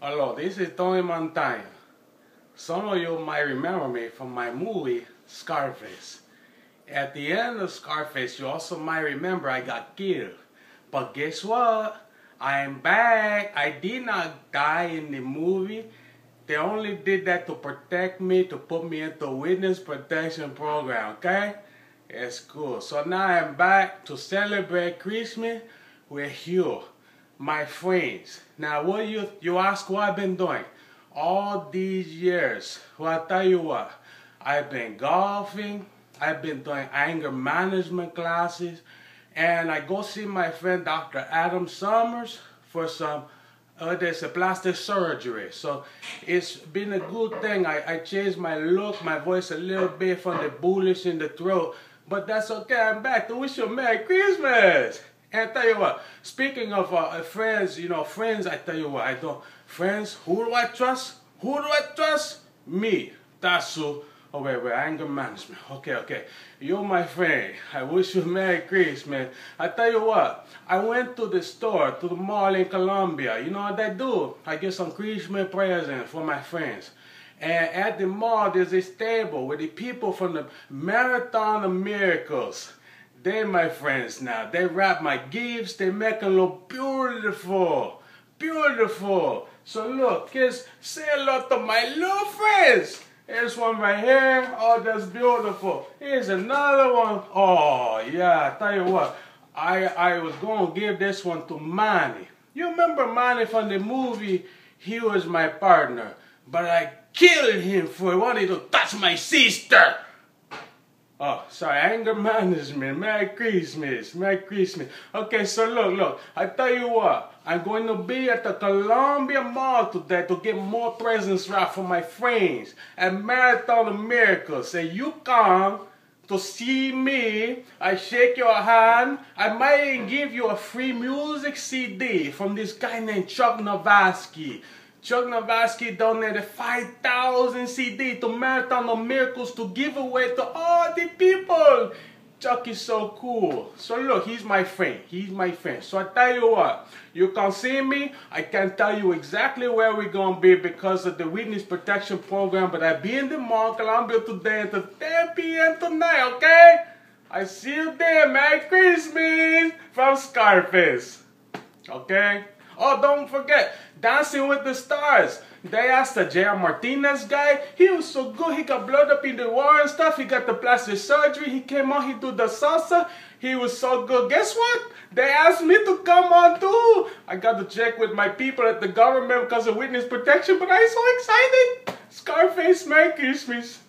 Hello, this is Tony Montana. Some of you might remember me from my movie, Scarface. At the end of Scarface, you also might remember I got killed. But guess what? I am back. I did not die in the movie. They only did that to protect me, to put me into witness protection program, okay? It's cool. So now I'm back to celebrate Christmas with you, my friends. Now what you ask what I've been doing all these years. Well, I tell you what, I've been golfing, I've been doing anger management classes, and I go see my friend Dr. Adam Summers for some there's a plastic surgery. So it's been a good thing. I changed my look, my voice a little bit from the bullish in the throat, but that's okay. I'm back to wish you a Merry Christmas. And I tell you what, speaking of friends, friends, I tell you what, I don't, friends, who do I trust? Who do I trust? Me. That's who. Oh, wait, anger management. Okay. You're my friend. I wish you a Merry Christmas. I tell you what, I went to the store, to the mall in Colombia. You know what I do? I get some Christmas presents for my friends. And at the mall, there's this table with the people from the Marathon of Miracles. They're my friends now. They wrap my gifts. They make them look beautiful. Beautiful. So look, just say hello to my little friends. Here's one right here. Oh, that's beautiful. Here's another one. Oh, yeah. I tell you what, I was going to give this one to Manny. You remember Manny from the movie? He was my partner. But I killed him for wanting to touch my sister. Oh, sorry, anger management. Merry Christmas. Merry Christmas. Okay, so look. I tell you what, I'm going to be at the Columbia Mall today to get more presents wrapped for my friends at Marathon of Miracles. And you come to see me. I shake your hand. I might even give you a free music CD from this guy named Chuck Novaski. Chuck Novaski donated 5,000 CD to Marathon of Miracles to give away to all the people. Chuck is so cool. So look, he's my friend. He's my friend. So I tell you what, you can see me. I can't tell you exactly where we're going to be because of the witness protection program, but I'll be in the mall, Columbia today until 10 p.m. tonight, okay? I see you there. Merry Christmas from Scarface. Okay? Oh, don't forget, Dancing with the Stars. They asked the J.R. Martinez guy. He was so good. He got blood up in the war and stuff. He got the plastic surgery. He came on. He did the salsa. He was so good. Guess what? They asked me to come on too. I got to check with my people at the government because of witness protection, but I'm so excited. Scarface, Merry Christmas.